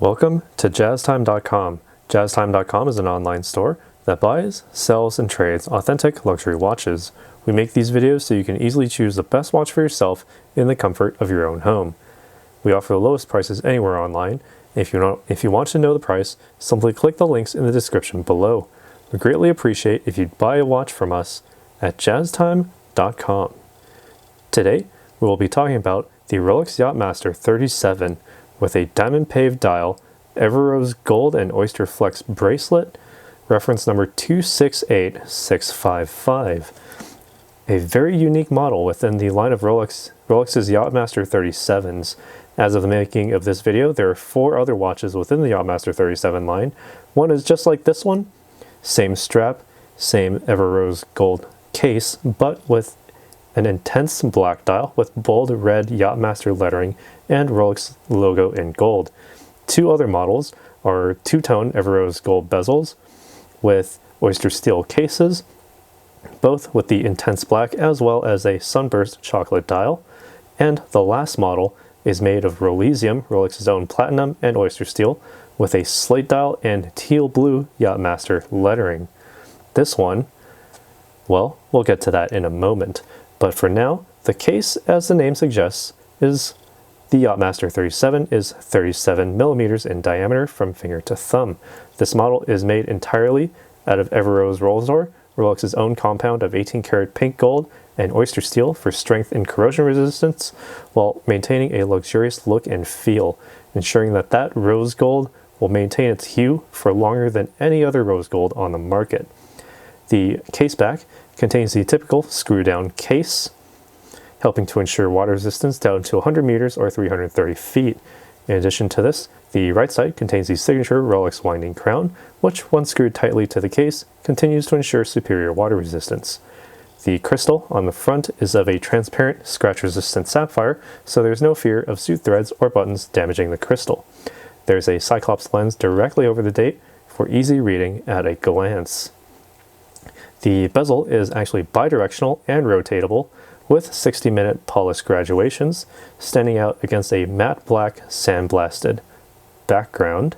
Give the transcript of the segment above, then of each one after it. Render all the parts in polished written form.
Welcome to JazzTime.com. JazzTime.com is an online store that buys, sells, and trades authentic luxury watches. We make these videos so you can easily choose the best watch for yourself in the comfort of your own home. We offer the lowest prices anywhere online. If you want to know the price, simply click the links in the description below. We greatly appreciate if you'd buy a watch from us at JazzTime.com. Today, we will be talking about the Rolex Yacht-Master 37 with a Diamond Pave Dial, Everose Gold and Oyster Flex bracelet, reference number 268655. A very unique model within the line of Rolex's Yacht-Master 37s. As of the making of this video, there are 4 other watches within the Yacht-Master 37 line. One is just like this one, same strap, same Everose Gold case, but with an intense black dial with bold red Yacht-Master lettering and Rolex logo in gold. 2 other models are two-tone Everose Gold bezels with Oyster steel cases, both with the intense black as well as a sunburst chocolate dial. And the last model is made of Rolesium, Rolex's own platinum and Oyster steel, with a slate dial and teal blue Yacht-Master lettering. This one, well, we'll get to that in a moment. But for now, the case, as the name suggests, is the Yacht-Master 37 is 37 millimeters in diameter from finger to thumb. This model is made entirely out of Everose Roseor, Rolex's own compound of 18-karat pink gold and Oyster steel for strength and corrosion resistance, while maintaining a luxurious look and feel, ensuring that rose gold will maintain its hue for longer than any other rose gold on the market. The case back contains the typical screw-down case, helping to ensure water resistance down to 100 meters or 330 feet. In addition to this, the right side contains the signature Rolex winding crown, which, when screwed tightly to the case, continues to ensure superior water resistance. The crystal on the front is of a transparent, scratch-resistant sapphire, so there's no fear of suit threads or buttons damaging the crystal. There's a Cyclops lens directly over the date for easy reading at a glance. The bezel is actually bidirectional and rotatable, with 60-minute polished graduations, standing out against a matte black sandblasted background.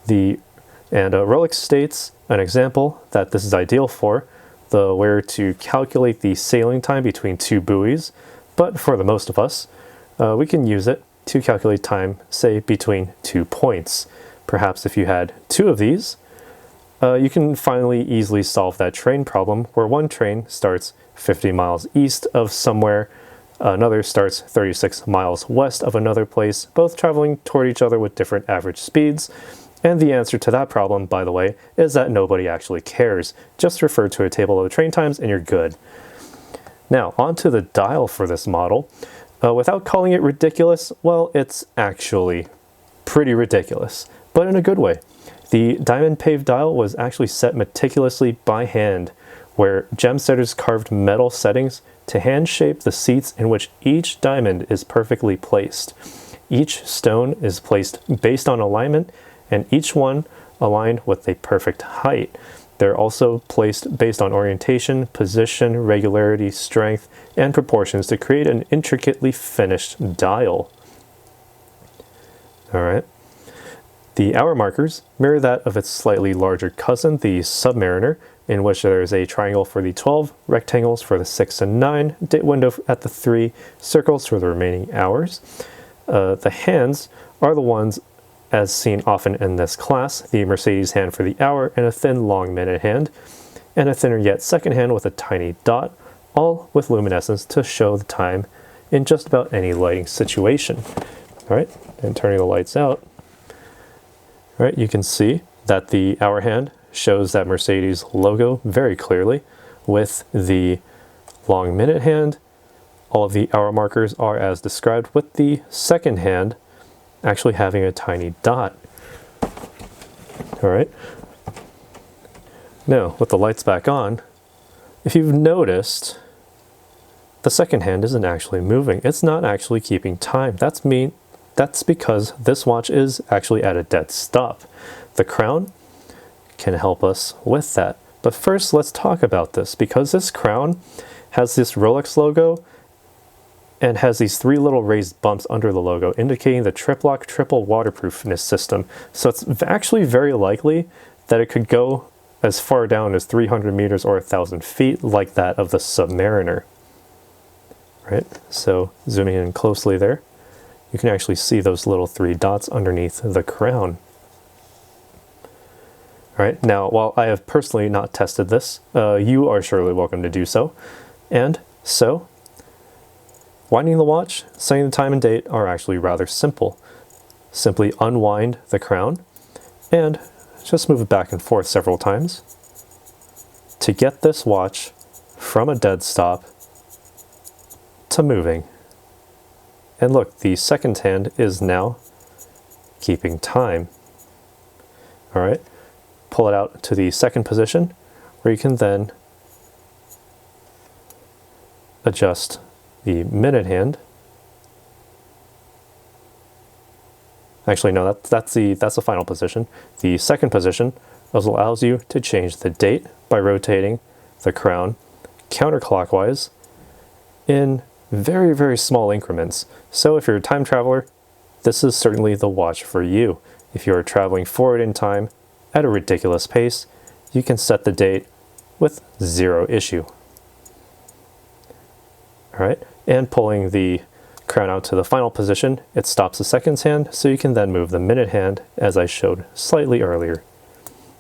Rolex states an example that this is ideal for the wearer to calculate the sailing time between 2 buoys, but for the most of us, we can use it to calculate time, say, between 2 points. Perhaps if you had 2 of these, you can finally easily solve that train problem where one train starts 50 miles east of somewhere, another starts 36 miles west of another place, both traveling toward each other with different average speeds. And the answer to that problem, by the way, is that nobody actually cares. Just refer to a table of train times and you're good. Now, onto the dial for this model. Without calling it ridiculous, well, it's actually pretty ridiculous, but in a good way. The Diamond Pave Dial was actually set meticulously by hand, where gem setters carved metal settings to hand shape the seats in which each diamond is perfectly placed. Each stone is placed based on alignment, and each one aligned with a perfect height. They're also placed based on orientation, position, regularity, strength, and proportions to create an intricately finished dial. All right. The hour markers mirror that of its slightly larger cousin, the Submariner, in which there is a triangle for the 12, rectangles for the 6 and 9, date window at the 3, circles for the remaining hours. The hands are the ones as seen often in this class, the Mercedes hand for the hour and a thin long minute hand, and a thinner yet second hand with a tiny dot, all with luminescence to show the time in just about any lighting situation. All right, and turning the lights out. All right, you can see that the hour hand shows that Mercedes logo very clearly with the long minute hand. All of the hour markers are as described, with the second hand actually having a tiny dot. All right. Now, with the lights back on, if you've noticed, the second hand isn't actually moving. It's not actually keeping time. That's because this watch is actually at a dead stop. The crown can help us with that. But first, let's talk about this, because this crown has this Rolex logo and has these 3 little raised bumps under the logo, indicating the Triplock triple waterproofness system. So it's actually very likely that it could go as far down as 300 meters or 1,000 feet, like that of the Submariner. Right, so zooming in closely there, you can actually see those little 3 dots underneath the crown. All right, now while I have personally not tested this, you are surely welcome to do so. And so, winding the watch, setting the time and date are actually rather simple. Simply unwind the crown and just move it back and forth several times to get this watch from a dead stop to moving. And look, the second hand is now keeping time. All right, pull it out to the second position where you can then adjust the minute hand. Actually, no, that's the final position. The second position allows you to change the date by rotating the crown counterclockwise in very, very small increments. So if you're a time traveler, this is certainly the watch for you. If you're traveling forward in time at a ridiculous pace, you can set the date with 0 issue. All right, and pulling the crown out to the final position, it stops the seconds hand, so you can then move the minute hand as I showed slightly earlier.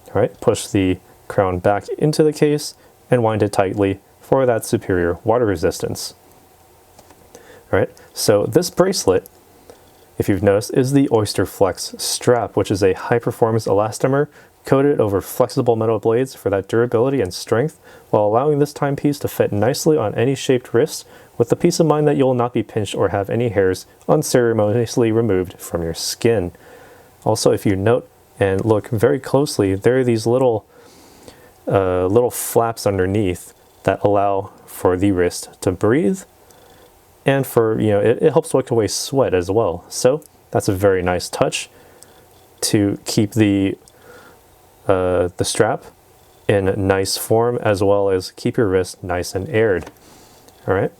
All right, push the crown back into the case and wind it tightly for that superior water resistance. All right, so this bracelet, if you've noticed, is the Oyster Flex strap, which is a high-performance elastomer coated over flexible metal blades for that durability and strength, while allowing this timepiece to fit nicely on any shaped wrist, with the peace of mind that you will not be pinched or have any hairs unceremoniously removed from your skin. Also, if you note and look very closely, there are these little flaps underneath that allow for the wrist to breathe, and for, it helps wick away sweat as well. So that's a very nice touch to keep the strap in nice form, as well as keep your wrist nice and aired. All right.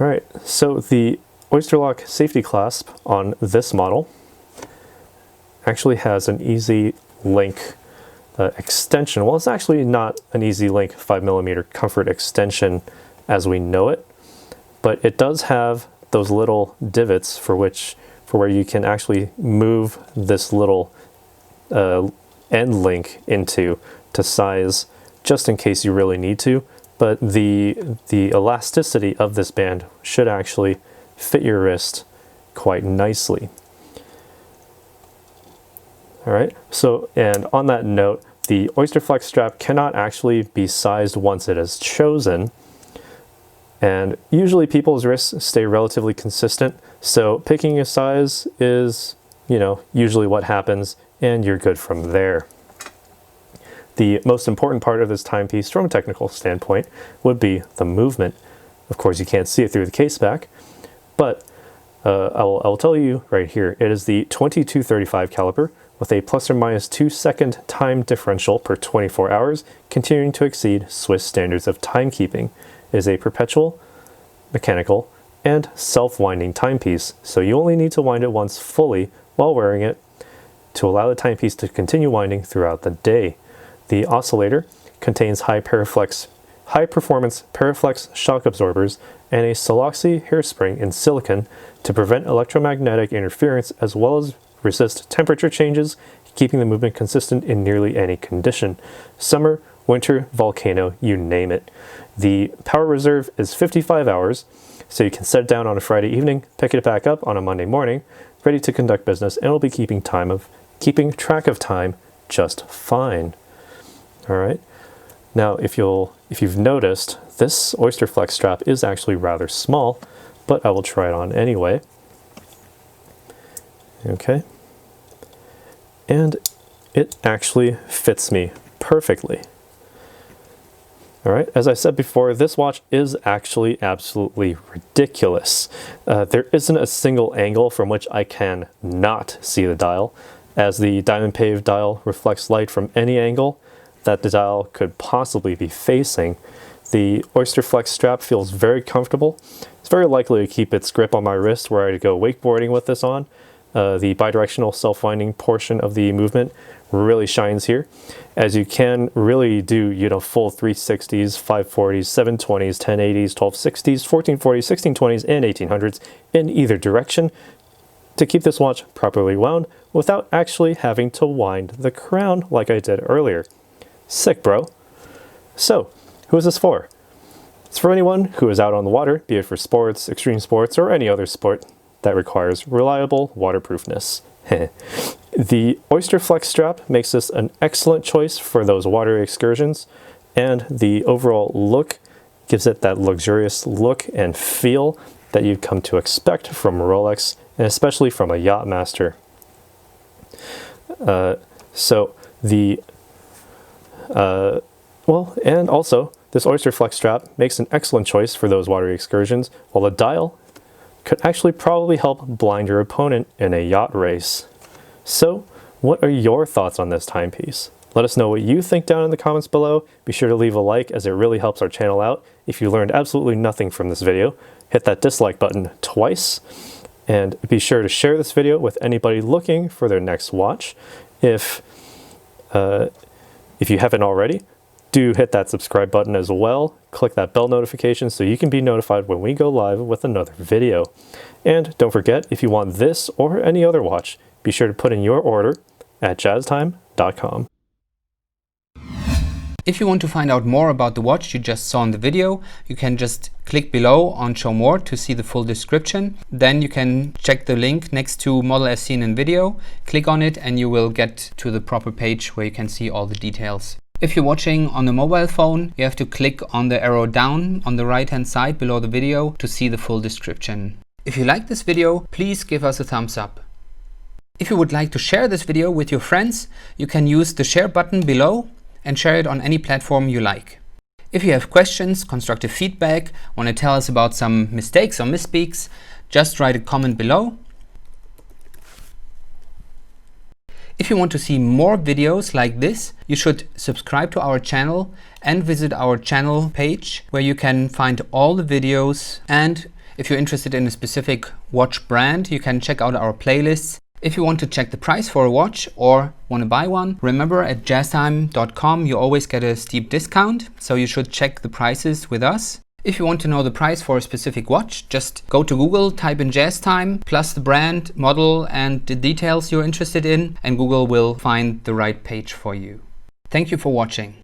All right, so the Oyster Lock safety clasp on this model actually has an easy link extension. Well, it's actually not an easy link 5mm comfort extension as we know it, but it does have those little divots for where you can actually move this little end link into to size, just in case you really need to. But the elasticity of this band should actually fit your wrist quite nicely. All right, so, and on that note, the Oyster Flex strap cannot actually be sized once it is chosen. And usually people's wrists stay relatively consistent, so picking a size is, usually what happens, and you're good from there. The most important part of this timepiece from a technical standpoint would be the movement. Of course, you can't see it through the case back, but I will tell you right here, it is the 2235 caliber with a plus or minus 2-second time differential per 24 hours, continuing to exceed Swiss standards of timekeeping. It is a perpetual, mechanical, and self-winding timepiece, so you only need to wind it once fully while wearing it to allow the timepiece to continue winding throughout the day. The oscillator contains high-performance Paraflex shock absorbers and a Siloxy hairspring in silicon to prevent electromagnetic interference, as well as resist temperature changes, keeping the movement consistent in nearly any condition. Summer, winter, volcano, you name it. The power reserve is 55 hours, so you can set it down on a Friday evening, pick it back up on a Monday morning, ready to conduct business, and it'll be keeping track of time just fine. All right. Now, if you've noticed, this Oyster Flex strap is actually rather small, but I will try it on anyway. Okay. And it actually fits me perfectly. All right, as I said before, this watch is actually absolutely ridiculous. There isn't a single angle from which I can not see the dial, as the Diamond Pave Dial reflects light from any angle. that the dial could possibly be facing. The Oyster Flex strap feels very comfortable. It's very likely to keep its grip on my wrist where I go wakeboarding with this on. The bidirectional self-winding portion of the movement really shines here, as you can really do, full 360s, 540s, 720s, 1080s, 1260s, 1440s, 1620s, and 1800s in either direction to keep this watch properly wound without actually having to wind the crown like I did earlier. Sick, bro. So, who is this for? It's for anyone who is out on the water, be it for sports, extreme sports, or any other sport that requires reliable waterproofness. The Oyster Flex strap makes this an excellent choice for those watery excursions, and the overall look gives it that luxurious look and feel that you've come to expect from Rolex, and especially from a Yacht-Master. And also, this Oyster Flex strap makes an excellent choice for those watery excursions, while the dial could actually probably help blind your opponent in a yacht race. So, what are your thoughts on this timepiece? Let us know what you think down in the comments below. Be sure to leave a like, as it really helps our channel out. If you learned absolutely nothing from this video, hit that dislike button twice, and be sure to share this video with anybody looking for their next watch. If you haven't already, do hit that subscribe button as well. Click that bell notification so you can be notified when we go live with another video. And don't forget, if you want this or any other watch, be sure to put in your order at jazztime.com. If you want to find out more about the watch you just saw in the video, you can just click below on Show More to see the full description. Then you can check the link next to model as seen in video, click on it, and you will get to the proper page where you can see all the details. If you're watching on a mobile phone, you have to click on the arrow down on the right hand side below the video to see the full description. If you like this video, please give us a thumbs up. If you would like to share this video with your friends, you can use the share button below and share it on any platform you like. If you have questions, constructive feedback, want to tell us about some mistakes or misspeaks, just write a comment below. If you want to see more videos like this, you should subscribe to our channel and visit our channel page where you can find all the videos. And if you're interested in a specific watch brand, you can check out our playlists. If you want to check the price for a watch or want to buy one, remember at jazztime.com you always get a steep discount, so you should check the prices with us. If you want to know the price for a specific watch, just go to Google, type in JazzTime, plus the brand, model, and the details you're interested in, and Google will find the right page for you. Thank you for watching.